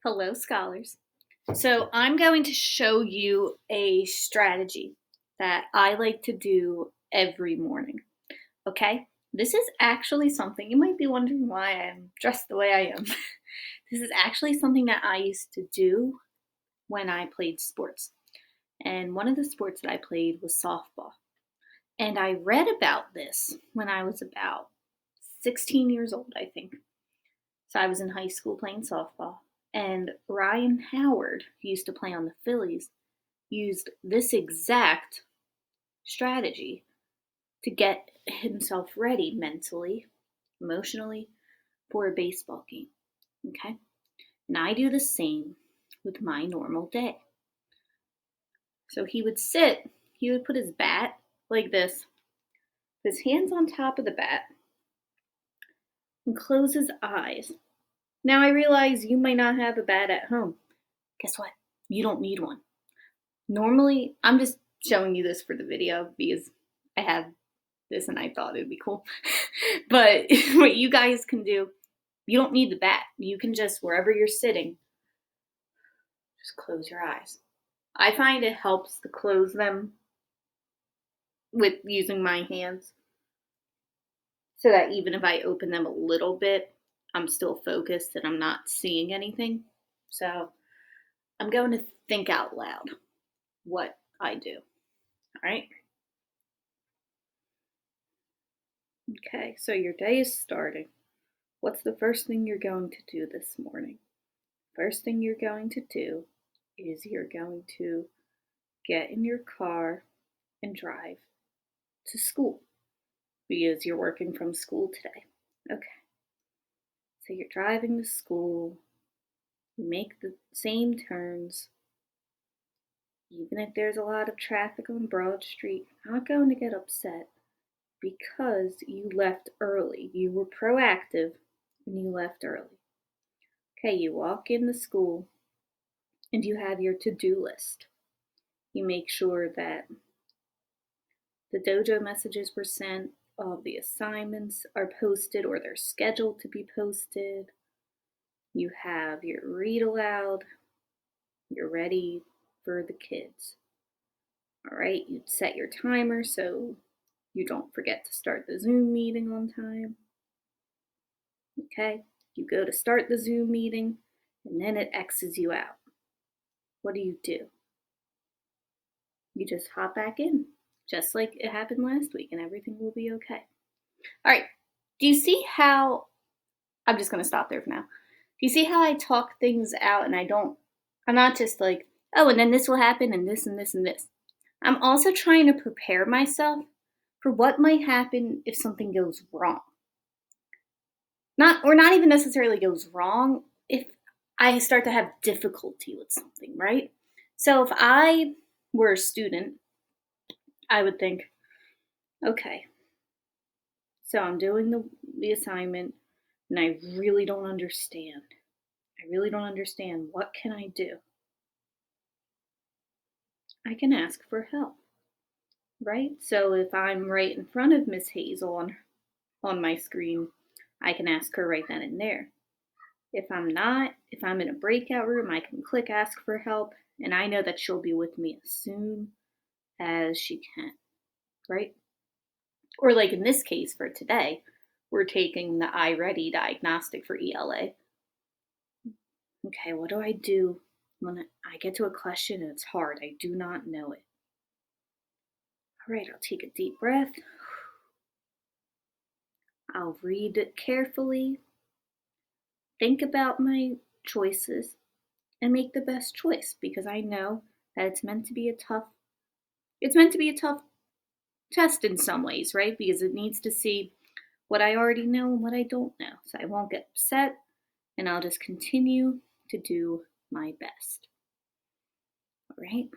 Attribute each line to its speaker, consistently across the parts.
Speaker 1: Hello, scholars. So, I'm going to show you a strategy that I like to do every morning. Okay? This is actually something you might be wondering why I'm dressed the way I am. This is actually something that I used to do when I played sports. And one of the sports that I played was softball. And I read about this when I was about 16 years old, I think. So I was in high school playing softball, and Ryan Howard, who used to play on the Phillies, used this exact strategy to get himself ready mentally, emotionally for a baseball game. Okay? And I do the same with my normal day. So he would put his bat like this, his hands on top of the bat, and close his eyes. Now I realize you might not have a bat at home. Guess what? You don't need one. Normally, I'm just showing you this for the video because I have this and I thought it'd be cool. But what you guys can do, you don't need the bat. You can just, wherever you're sitting, just close your eyes. I find it helps to close them with using my hands so that even if I open them a little bit, I'm still focused and I'm not seeing anything. So I'm going to think out loud what I do. All right. Okay, so your day is starting. What's the first thing you're going to do this morning? First thing you're going to do is you're going to get in your car and drive to school because you're working from school today. Okay, so you're driving to school, you make the same turns. Even if there's a lot of traffic on Broad Street, you're not going to get upset because you left early. You were proactive and you left early. Okay, you walk in the school and you have your to-do list. You make sure that the dojo messages were sent, all the assignments are posted or they're scheduled to be posted. You have your read aloud. You're ready for the kids. All right, you set your timer so you don't forget to start the Zoom meeting on time. Okay, you go to start the Zoom meeting and then it X's you out. What do? You just hop back in, just like it happened last week, and everything will be okay. All right, do you see how, I'm just going to stop there for now. Do you see how I talk things out and I'm not just like, oh, and then this will happen and this and this and this. I'm also trying to prepare myself for what might happen if something goes wrong. Not even necessarily goes wrong, if I start to have difficulty with something, right? So if I were a student, I would think, okay, so I'm doing the assignment and I really don't understand. I really don't understand. What can I do? I can ask for help, right? So if I'm right in front of Miss Hazel on my screen, I can ask her right then and there. If I'm not, if I'm in a breakout room, I can click ask for help, and I know that she'll be with me as soon as she can, right? Or like in this case for today, we're taking the iReady diagnostic for ELA. Okay, what do I do when I get to a question and it's hard? I do not know it. All right, I'll take a deep breath. I'll read it carefully, think about my choices, and make the best choice because I know that it's meant to be a tough test in some ways, right? Because it needs to see what I already know and what I don't know. So I won't get upset and I'll just continue to do my best. All right?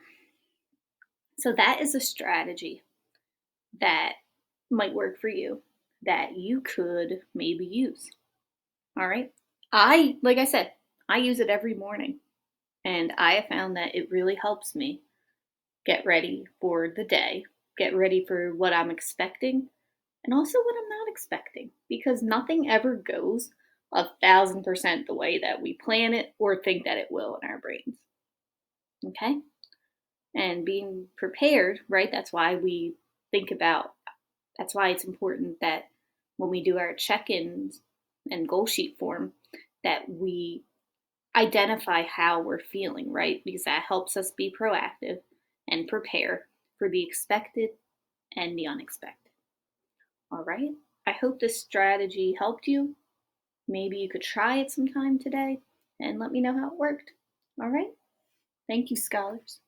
Speaker 1: So that is a strategy that might work for you that you could maybe use. All right? Like I said, I use it every morning and I have found that it really helps me get ready for the day, get ready for what I'm expecting, and also what I'm not expecting because nothing ever goes 1,000% the way that we plan it or think that it will in our brains. Okay? And being prepared, right? That's why it's important that when we do our check-ins and goal sheet form, that we identify how we're feeling, right? Because that helps us be proactive and prepare for the expected and the unexpected. All right? I hope this strategy helped you. Maybe you could try it sometime today and let me know how it worked. All right? Thank you, scholars.